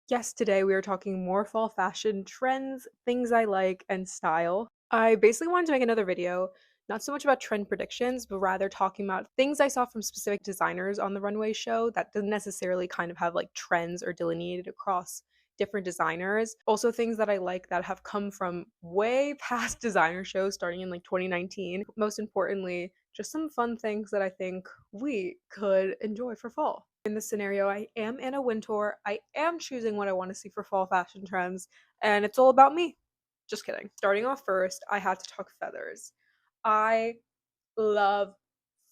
Yes, today we are talking more fall fashion trends, things I like, and style. I basically wanted to make another video, not so much about trend predictions, but rather talking about things I saw from specific designers on the runway show that doesn't necessarily kind of have like trends or delineated across different designers. Also, things that I like that have come from way past designer shows starting in like 2019. Most importantly, just some fun things that I think we could enjoy for fall. In this scenario, I am Anna Wintour. I am choosing what I want to see for fall fashion trends, and it's all about me. Just kidding. Starting off first, I have to talk feathers. I love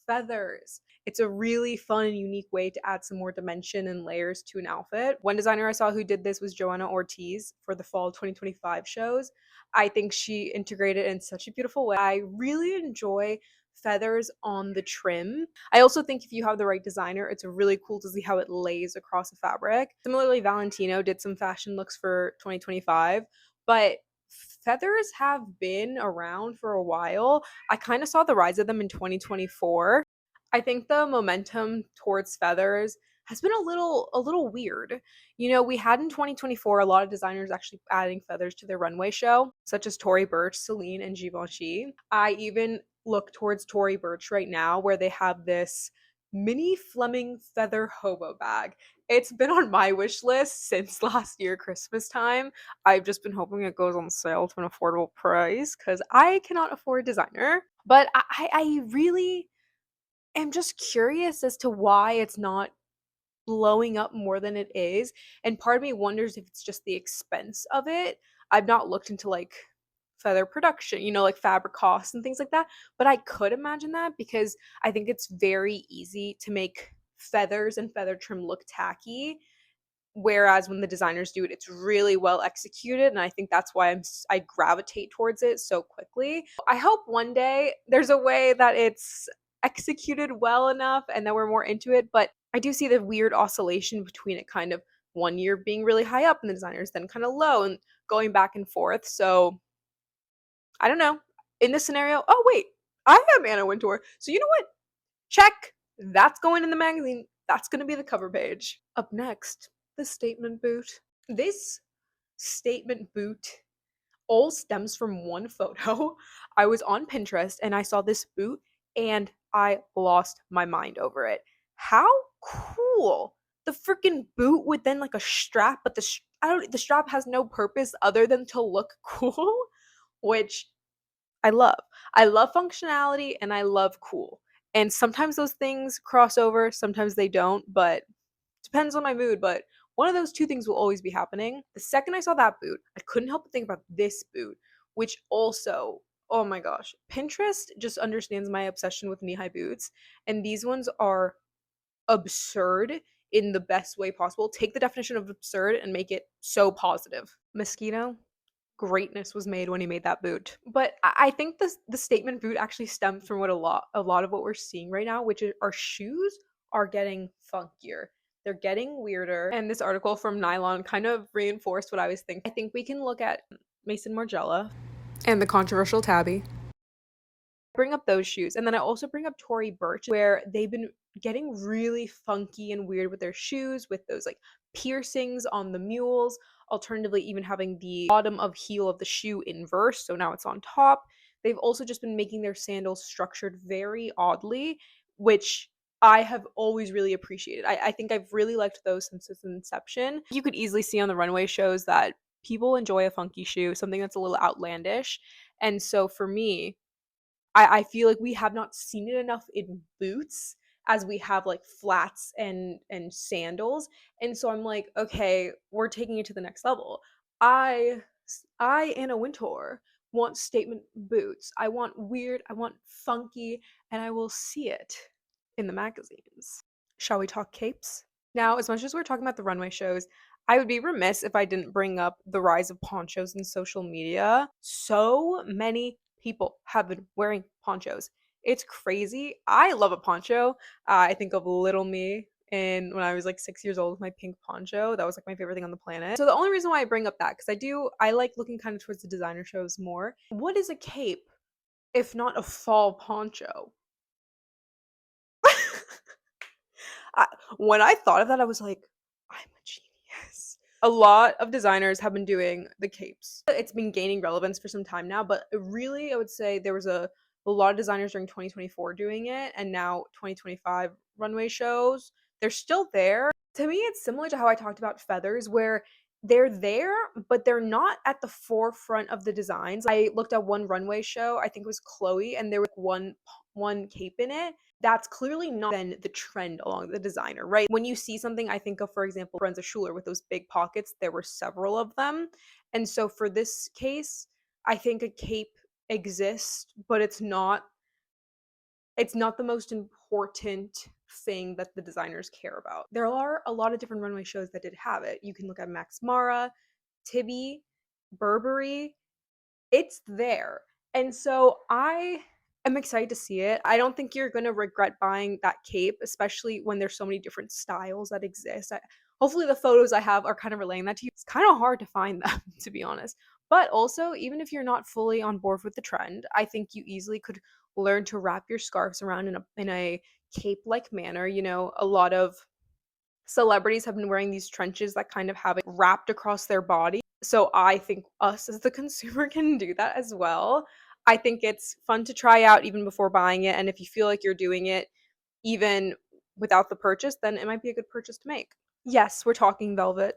feathers. It's a really fun and unique way to add some more dimension and layers to an outfit. One designer I saw who did this was Joanna Ortiz for the fall 2025 shows. I think she integrated it in such a beautiful way. I really enjoy feathers on the trim. I also think if you have the right designer, it's really cool to see how it lays across a fabric. Similarly, Valentino did some fashion looks for 2025, but feathers have been around for a while. I kind of saw the rise of them in 2024. I think the momentum towards feathers has been a little weird. You know, we had in 2024 a lot of designers actually adding feathers to their runway show, such as Tory Burch, Celine, and Givenchy. I even look towards Tory Burch right now, where they have this mini Fleming feather hobo bag. It's been on my wish list since last year Christmas time. I've just been hoping it goes on sale to an affordable price because I cannot afford designer. But I really am just curious as to why it's not blowing up more than it is. And part of me wonders if it's just the expense of it. I've not looked into like feather production, like fabric costs and things like that. But I could imagine that because I think it's very easy to make feathers and feather trim look tacky. Whereas when the designers do it, it's really well executed, and I think that's why I gravitate towards it so quickly. I hope one day there's a way that it's executed well enough and that we're more into it, but I do see the weird oscillation between it kind of one year being really high up and the designers then kind of low and going back and forth. So I don't know. In this scenario, oh wait, I am Anna Wintour. So you know what? Check. That's going in the magazine. That's going to be the cover page. Up next, the statement boot. This statement boot all stems from one photo. I was on Pinterest and I saw this boot and I lost my mind over it. How cool! The freaking boot with then like a strap, but the strap has no purpose other than to look cool, which I love. I love functionality and I love cool. And sometimes those things cross over, sometimes they don't, but depends on my mood. But one of those two things will always be happening. The second I saw that boot, I couldn't help but think about this boot, which also, oh my gosh, Pinterest just understands my obsession with knee high boots. And these ones are absurd in the best way possible. Take the definition of absurd and make it so positive. Mosquito, greatness was made when he made that boot. But I think the statement boot actually stems from what a lot of what we're seeing right now, which is our shoes are getting funkier. They're getting weirder. And this article from Nylon kind of reinforced what I was thinking. I think we can look at Mason Margiela and the controversial Tabby. Bring up those shoes. And then I also bring up Tory Burch, where they've been getting really funky and weird with their shoes, with those like piercings on the mules, alternatively, even having the bottom of heel of the shoe inverse. So now it's on top. They've also just been making their sandals structured very oddly, which I have always really appreciated. I think I've really liked those since its inception. You could easily see on the runway shows that people enjoy a funky shoe, something that's a little outlandish. And so for me, I feel like we have not seen it enough in boots as we have like flats and sandals. And so I'm like, okay, we're taking it to the next level. I Anna Wintour want statement boots. I want weird, I want funky, and I will see it in the magazines. Shall we talk capes? Now, as much as we're talking about the runway shows, I would be remiss if I didn't bring up the rise of ponchos in social media. So many people have been wearing ponchos. It's crazy. I love a poncho. I think of little me and when I was like 6 years old with my pink poncho. That was like my favorite thing on the planet. So the only reason why I bring up that, because I like looking kind of towards the designer shows more. What is a cape if not a fall poncho? I, when I thought of that, I was like, I'm a genius. A lot of designers have been doing the capes. It's been gaining relevance for some time now, but really, I would say there was a lot of designers during 2024 doing it, and now 2025 runway shows, they're still there. To me, it's similar to how I talked about feathers, where they're there, but they're not at the forefront of the designs. I looked at one runway show, I think it was Chloe, and there was one cape in it. That's clearly not then the trend along the designer, right? When you see something, I think of, for example, Lorenza Schuler with those big pockets. There were several of them. And so for this case, I think a cape exists, but it's not the most important thing that the designers care about. There are a lot of different runway shows that did have it. You can look at Max Mara, Tibby, Burberry. It's there. And so I am excited to see it. I don't think you're going to regret buying that cape, especially when there's so many different styles that exist. Hopefully the photos I have are kind of relaying that to you. It's kind of hard to find them, to be honest. But also, even if you're not fully on board with the trend, I think you easily could learn to wrap your scarves around in a cape-like manner. A lot of celebrities have been wearing these trenches that kind of have it wrapped across their body. So I think us as the consumer can do that as well. I think it's fun to try out even before buying it. And if you feel like you're doing it even without the purchase, then it might be a good purchase to make. Yes, we're talking velvet.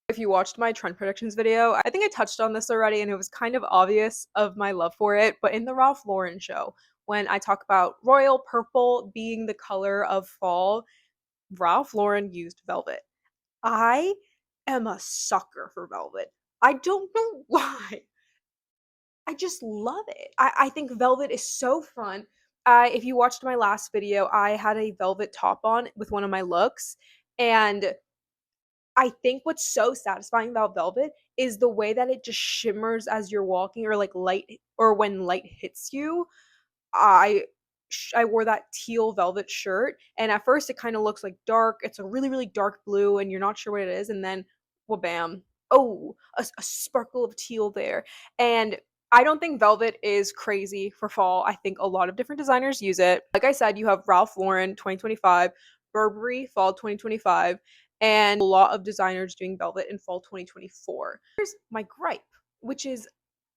If you watched my trend predictions video, I think I touched on this already and it was kind of obvious of my love for it. But in the Ralph Lauren show, when I talk about royal purple being the color of fall, Ralph Lauren used velvet. I am a sucker for velvet. I don't know why. I just love it. I think velvet is so fun. If you watched my last video, I had a velvet top on with one of my looks. And I think what's so satisfying about velvet is the way that it just shimmers as you're walking, or like light, or when light hits you. I I wore that teal velvet shirt, and at first it kind of looks like dark. It's a really really dark blue, and you're not sure what it is, and then well, bam! Oh, a sparkle of teal there. And I don't think velvet is crazy for fall. I think a lot of different designers use it. Like I said, you have Ralph Lauren 2025, Burberry fall 2025, and a lot of designers doing velvet in fall 2024. Here's my gripe, which is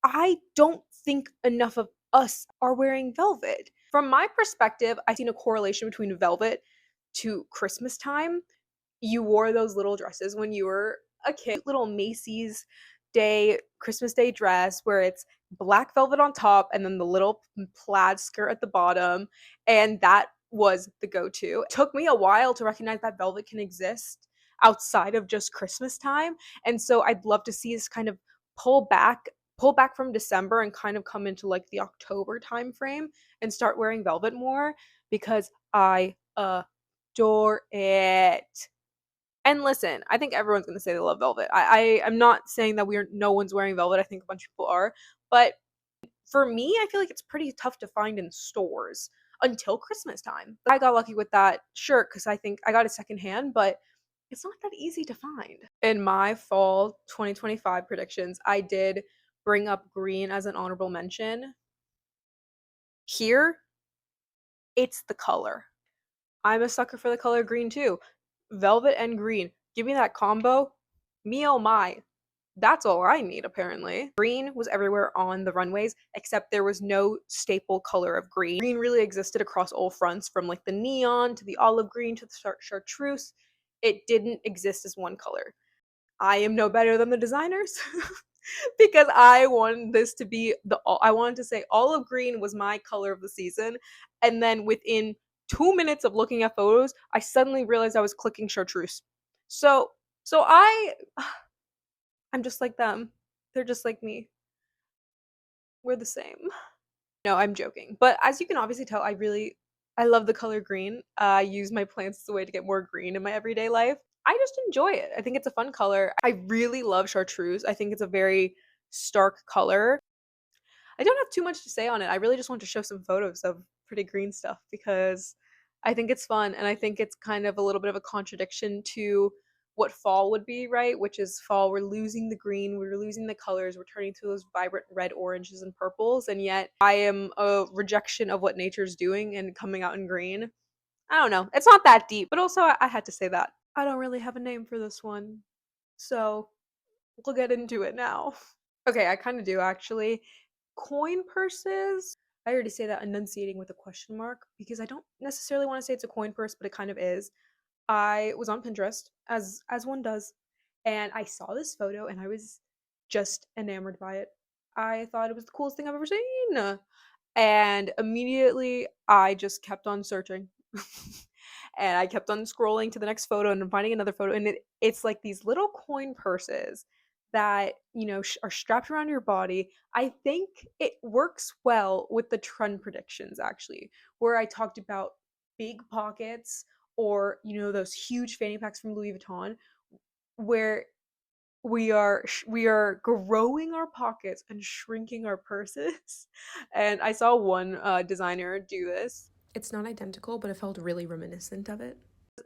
I don't think enough of us are wearing velvet. From my perspective, I've seen a correlation between velvet to Christmas time. You wore those little dresses when you were a kid, little Macy's Day, Christmas Day dress where it's black velvet on top and then the little plaid skirt at the bottom. And that was the go to. It took me a while to recognize that velvet can exist outside of just Christmas time. And so I'd love to see us kind of pull back from December and kind of come into like the October time frame and start wearing velvet more because I adore it. And listen, I think everyone's gonna say they love velvet. I am not saying that no one's wearing velvet. I think a bunch of people are, but for me, I feel like it's pretty tough to find in stores until Christmas time. I got lucky with that shirt because I think I got it secondhand, but it's not that easy to find. In my fall 2025 predictions, I did bring up green as an honorable mention. Here, it's the color. I'm a sucker for the color green too. Velvet and green. Give me that combo. Me oh my. That's all I need, apparently. Green was everywhere on the runways, except there was no staple color of green. Green really existed across all fronts, from like the neon to the olive green to the chartreuse. It didn't exist as one color. I am no better than the designers because I wanted this to be I wanted to say olive green was my color of the season, and then within 2 minutes of looking at photos, I suddenly realized I was clicking chartreuse. So I'm just like them. They're just like me. We're the same. No, I'm joking. But as you can obviously tell, I love the color green. I use my plants as a way to get more green in my everyday life. I just enjoy it. I think it's a fun color. I really love chartreuse. I think it's a very stark color. I don't have too much to say on it. I really just want to show some photos of pretty green stuff because I think it's fun and I think it's kind of a little bit of a contradiction to what fall would be, right? Which is fall, we're losing the green, we're losing the colors, we're turning to those vibrant red, oranges, and purples, and yet I am a rejection of what nature's doing and coming out in green. I don't know. It's not that deep, but also I had to say that. I don't really have a name for this one. So we'll get into it now. Okay, I kind of do actually. Coin purses. I already say that enunciating with a question mark because I don't necessarily want to say it's a coin purse, but it kind of is. I was on Pinterest as one does, and I saw this photo and I was just enamored by it. I thought it was the coolest thing I've ever seen. And immediately I just kept on searching. And I kept on scrolling to the next photo and finding another photo, and it's like these little coin purses that, are strapped around your body. I think it works well with the trend predictions actually, where I talked about big pockets or, those huge fanny packs from Louis Vuitton where we are growing our pockets and shrinking our purses. And I saw one designer do this. It's not identical, but it felt really reminiscent of it.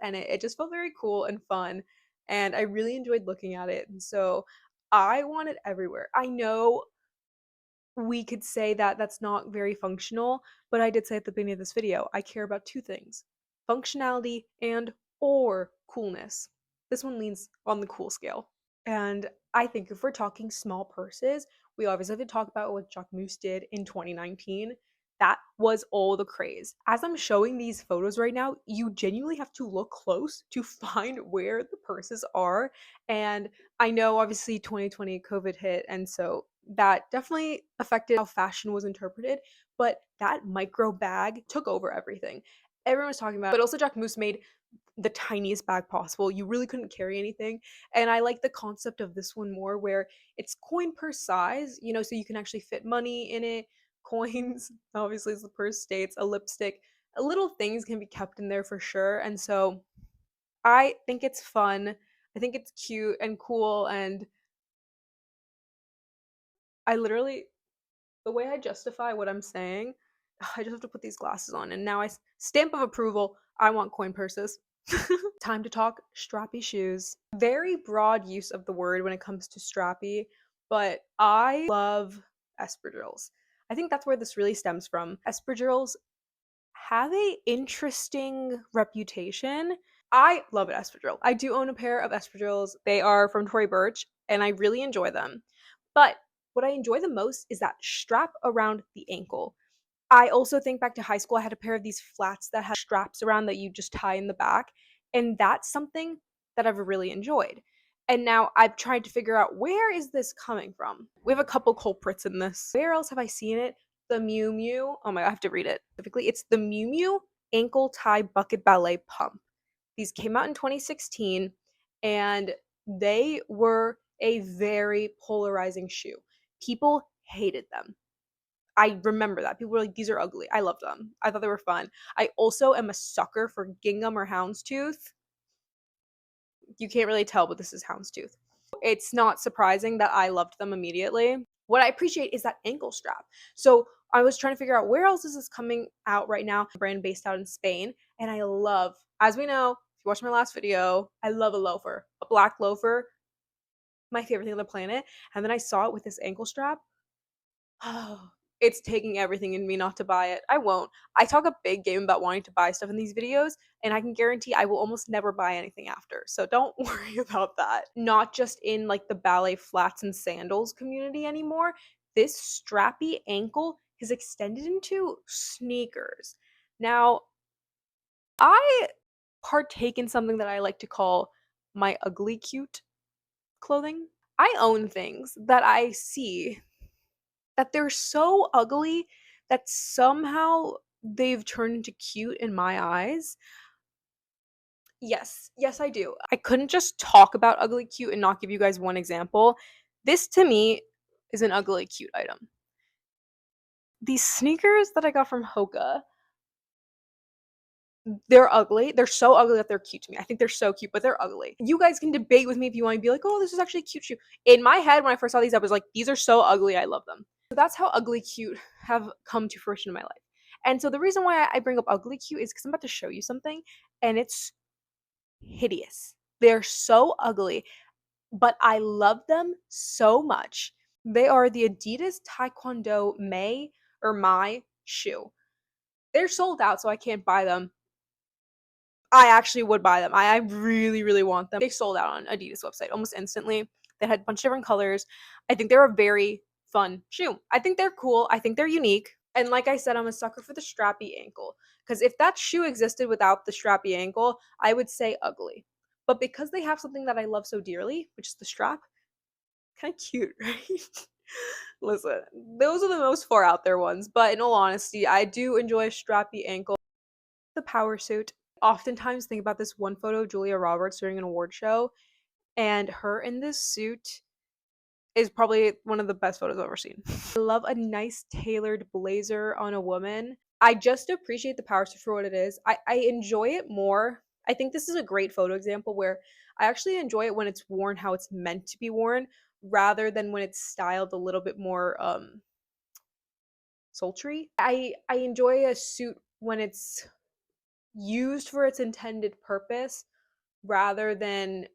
And it just felt very cool and fun. And I really enjoyed looking at it. And so I want it everywhere. I know we could say that that's not very functional, but I did say at the beginning of this video, I care about two things: functionality and or coolness. This one leans on the cool scale. And I think if we're talking small purses, we obviously have to talk about what Jacquemus did in 2019. That was all the craze. As I'm showing these photos right now, you genuinely have to look close to find where the purses are. And I know obviously 2020 COVID hit, and so that definitely affected how fashion was interpreted, but that micro bag took over everything. Everyone was talking about it, but also Jacquemus made the tiniest bag possible. You really couldn't carry anything. And I like the concept of this one more where it's coin purse size, so you can actually fit money in it, coins, obviously as the purse states, a lipstick, little things can be kept in there for sure. And so I think it's fun. I think it's cute and cool. And I literally, the way I justify what I'm saying, I just have to put these glasses on. And now stamp of approval, I want coin purses. Time to talk strappy shoes. Very broad use of the word when it comes to strappy, but I love espadrilles. I think that's where this really stems from. Espadrilles have a interesting reputation. I love an espadrille. I do own a pair of espadrilles. They are from Tory Burch, and I really enjoy them. But what I enjoy the most is that strap around the ankle. I also think back to high school, I had a pair of these flats that had straps around that you just tie in the back, and that's something that I've really enjoyed. And now I've tried to figure out, where is this coming from? We have a couple culprits in this. Where else have I seen it? The Miu Miu. Oh my god, I have to read it specifically. It's the Miu Miu ankle tie bucket ballet pump. These came out in 2016, and they were a very polarizing shoe. People hated them. I remember that. People were like, these are ugly. I loved them. I thought they were fun. I also am a sucker for gingham or houndstooth. You can't really tell, but this is houndstooth. It's not surprising that I loved them immediately. What I appreciate is that ankle strap. So I was trying to figure out, where else is this coming out right now? A brand based out in Spain. And I love, as we know, if you watched my last video, I love a loafer. A black loafer, my favorite thing on the planet. And then I saw it with this ankle strap. Oh, it's taking everything in me not to buy it. I won't. I talk a big game about wanting to buy stuff in these videos, and I can guarantee I will almost never buy anything after. So don't worry about that. Not just in like the ballet flats and sandals community anymore. This strappy ankle has extended into sneakers. Now, I partake in something that I like to call my ugly cute clothing. I own things that I see that they're so ugly that somehow they've turned into cute in my eyes. Yes, I do. I couldn't just talk about ugly cute and not give you guys one example. This to me is an ugly cute item. These sneakers that I got from Hoka, they're ugly. They're so ugly that they're cute to me. I think they're so cute, but they're ugly. You guys can debate with me if you want to be like, oh, this is actually a cute shoe. In my head, when I first saw these, I was like, these are so ugly. I love them. So that's how ugly cute have come to fruition in my life. And so the reason why I bring up ugly cute is because I'm about to show you something, and it's hideous. They're so ugly, but I love them so much. They are the Adidas Taekwondo Mai shoe. They're sold out, so I can't buy them. I actually would buy them. I really, really want them. They sold out on Adidas website almost instantly. They had a bunch of different colors. I think they're a very fun shoe. I think they're cool. I think they're unique. And like I said, I'm a sucker for the strappy ankle. Because if that shoe existed without the strappy ankle, I would say ugly. But because they have something that I love so dearly, which is the strap, kind of cute, right? Listen, those are the most far out there ones. But in all honesty, I do enjoy a strappy ankle. The power suit. Oftentimes think about this one photo of Julia Roberts during an award show, and her in this suit is probably one of the best photos I've ever seen. I love a nice tailored blazer on a woman. I just appreciate the power suit for what it is. I enjoy it more. I think this is a great photo example where I actually enjoy it when it's worn how it's meant to be worn rather than when it's styled a little bit more sultry. I enjoy a suit when it's used for its intended purpose rather than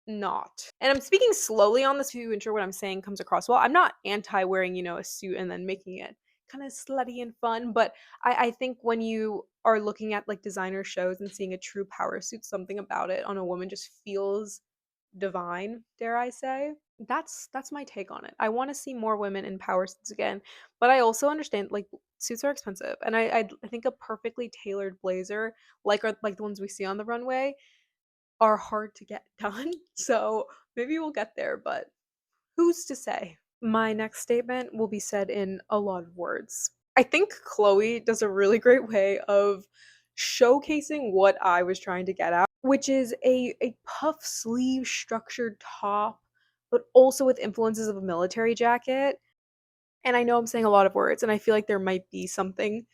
not. And I'm speaking slowly on this to ensure what I'm saying comes across well. I'm not anti wearing, a suit and then making it kind of slutty and fun, but I think when you are looking at like designer shows and seeing a true power suit, something about it on a woman just feels divine, dare I say. That's my take on it. I want to see more women in power suits again, but I also understand like suits are expensive, and I think a perfectly tailored blazer like the ones we see on the runway are hard to get done. So maybe we'll get there, but who's to say? My next statement will be said in a lot of words. I think Chloe does a really great way of showcasing what I was trying to get at, which is a puff sleeve structured top, but also with influences of a military jacket. And I know I'm saying a lot of words, and I feel like there might be something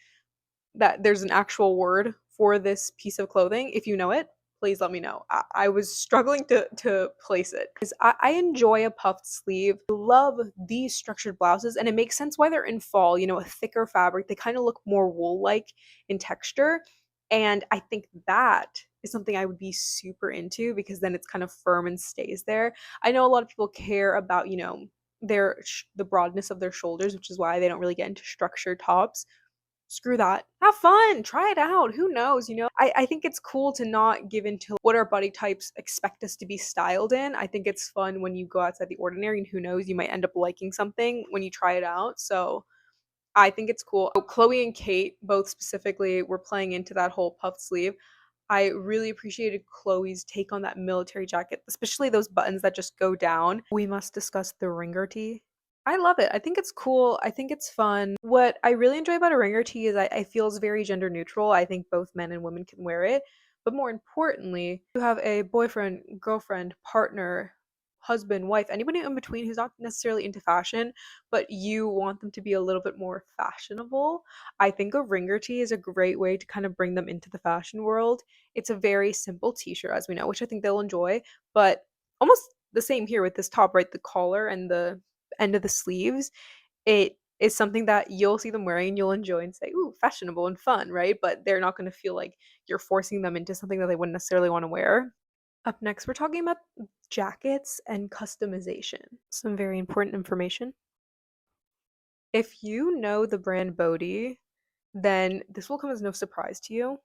that there's an actual word for this piece of clothing. If you know it, please let me know. I was struggling to place it because I enjoy a puffed sleeve. I love these structured blouses, and it makes sense why they're in fall. A thicker fabric. They kind of look more wool-like in texture, and I think that is something I would be super into because then it's kind of firm and stays there. I know a lot of people care about the broadness of their shoulders, which is why they don't really get into structured tops. Screw that. Have fun. Try it out. Who knows? I think it's cool to not give into what our body types expect us to be styled in. I think it's fun when you go outside the ordinary, and who knows, you might end up liking something when you try it out. So I think it's cool. Chloe and Kate both specifically were playing into that whole puffed sleeve. I really appreciated Chloe's take on that military jacket, especially those buttons that just go down. We must discuss the ringer tee. I love it. I think it's cool. I think it's fun. What I really enjoy about a ringer tee is I feel it's very gender neutral. I think both men and women can wear it. But more importantly, you have a boyfriend, girlfriend, partner, husband, wife, anybody in between who's not necessarily into fashion, but you want them to be a little bit more fashionable. I think a ringer tee is a great way to kind of bring them into the fashion world. It's a very simple t-shirt, as we know, which I think they'll enjoy, but almost the same here with this top, right? The collar and the end of the sleeves, it is something that you'll see them wearing and you'll enjoy and say, ooh, fashionable and fun, right? But they're not going to feel like you're forcing them into something that they wouldn't necessarily want to wear. Up next, we're talking about jackets and customization. Some very important information. If you know the brand Bodhi, then this will come as no surprise to you.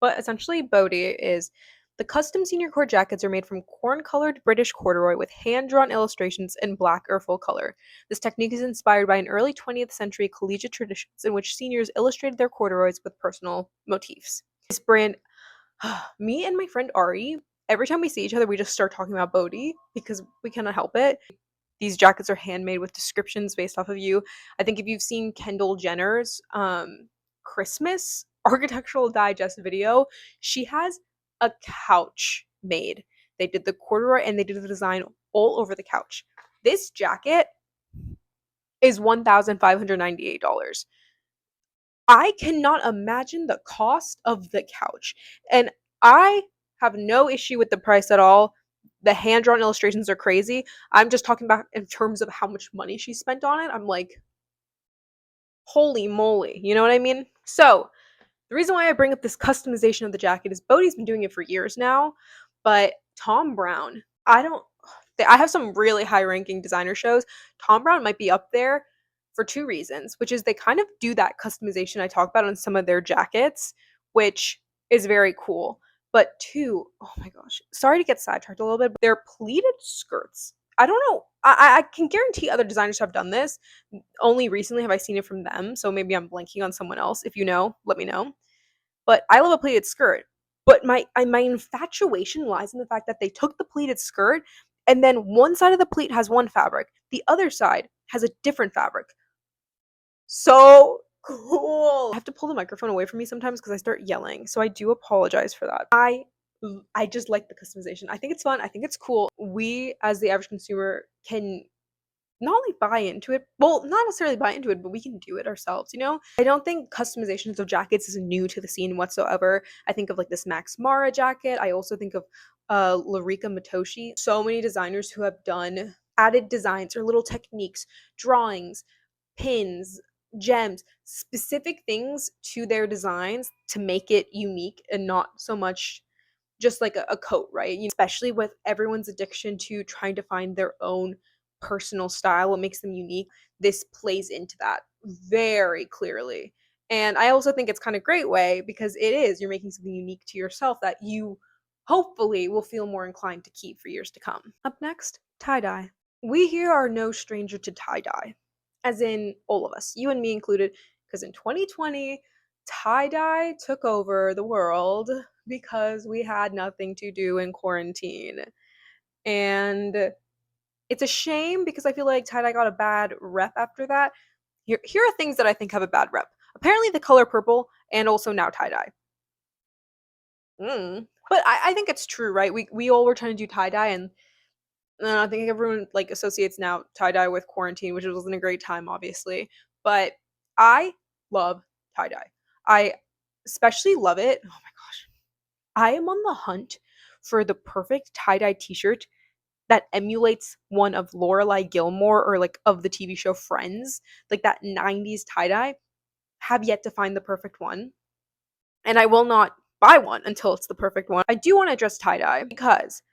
But essentially, Bodhi is the custom senior core jackets are made from corn-colored British corduroy with hand-drawn illustrations in black or full color. This technique is inspired by an early 20th century collegiate traditions in which seniors illustrated their corduroys with personal motifs. This brand, me and my friend Ari, every time we see each other, we just start talking about Bodhi because we cannot help it. These jackets are handmade with descriptions based off of you. I think if you've seen Kendall Jenner's Christmas Architectural Digest video, she has a couch made. They did the corduroy and they did the design all over the couch. This jacket is $1,598. I cannot imagine the cost of the couch. And I have no issue with the price at all. The hand drawn illustrations are crazy. I'm just talking about in terms of how much money she spent on it. I'm like, holy moly. You know what I mean? So, the reason why I bring up this customization of the jacket is Bodhi's been doing it for years now, but Tom Brown, I have some really high ranking designer shows. Tom Brown might be up there for two reasons, which is they kind of do that customization I talk about on some of their jackets, which is very cool. But two, oh my gosh, sorry to get sidetracked a little bit, but they're pleated skirts. I don't know. I can guarantee other designers have done this. Only recently have I seen it from them, so maybe I'm blanking on someone else. If you know, let me know. But I love a pleated skirt. But my infatuation lies in the fact that they took the pleated skirt and then one side of the pleat has one fabric, the other side has a different fabric. So cool. I have to pull the microphone away from me sometimes because I start yelling. So I do apologize for that. I just like the customization. I think it's fun. I think it's cool. We as the average consumer can not only buy into it, well, not necessarily buy into it, but we can do it ourselves, you know? I don't think customizations of jackets is new to the scene whatsoever. I think of like this Max Mara jacket. I also think of Larika Matoshi. So many designers who have done added designs or little techniques, drawings, pins, gems, specific things to their designs to make it unique and not so much just like a coat, right? Especially with everyone's addiction to trying to find their own personal style, what makes them unique. This plays into that very clearly. And I also think it's kind of great way because it is, you're making something unique to yourself that you hopefully will feel more inclined to keep for years to come. Up next, tie-dye. We here are no stranger to tie-dye, as in all of us, you and me included, because in 2020, tie-dye took over the world because we had nothing to do in quarantine. And it's a shame because I feel like tie-dye got a bad rep after that. Here are things that I think have a bad rep. Apparently the color purple and also now tie-dye. But I think it's true, right? We all were trying to do tie-dye and I think everyone like associates now tie-dye with quarantine, which wasn't a great time, obviously. But I love tie-dye. I especially love it. Oh my gosh. I am on the hunt for the perfect tie-dye t-shirt that emulates one of Lorelai Gilmore or like of the TV show Friends, like that 90s tie-dye. Have yet to find the perfect one. And I will not buy one until it's the perfect one. I do want to address tie-dye because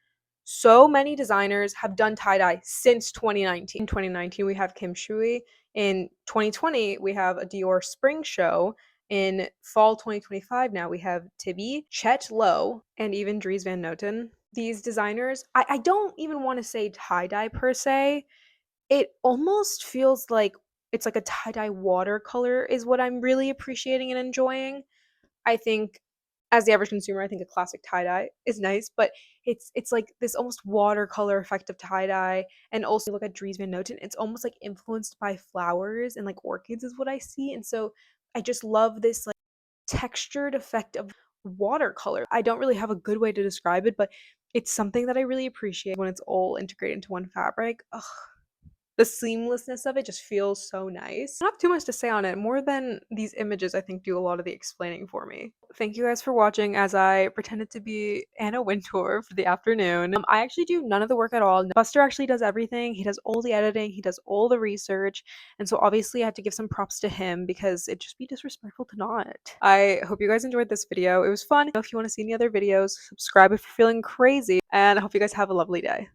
so many designers have done tie-dye since 2019. In 2019, we have Kim Shui. In 2020, we have a Dior spring show. In fall 2025 now, we have Tibby, Chet Lowe, and even Dries Van Noten. These designers, I don't even want to say tie-dye per se. It almost feels like it's like a tie-dye watercolor is what I'm really appreciating and enjoying. I think as the average consumer, I think a classic tie-dye is nice, but it's like this almost watercolor effect of tie-dye. And also look at Dries Van Noten, it's almost like influenced by flowers and like orchids is what I see. And so I just love this like textured effect of watercolor. I don't really have a good way to describe it, but it's something that I really appreciate when it's all integrated into one fabric. Ugh, the seamlessness of it just feels so nice. I don't have too much to say on it. More than these images, I think, do a lot of the explaining for me. Thank you guys for watching as I pretended to be Anna Wintour for the afternoon. I actually do none of the work at all. Buster actually does everything. He does all the editing. He does all the research. And so obviously I had to give some props to him because it'd just be disrespectful to not. I hope you guys enjoyed this video. It was fun. If you want to see any other videos, subscribe if you're feeling crazy. And I hope you guys have a lovely day.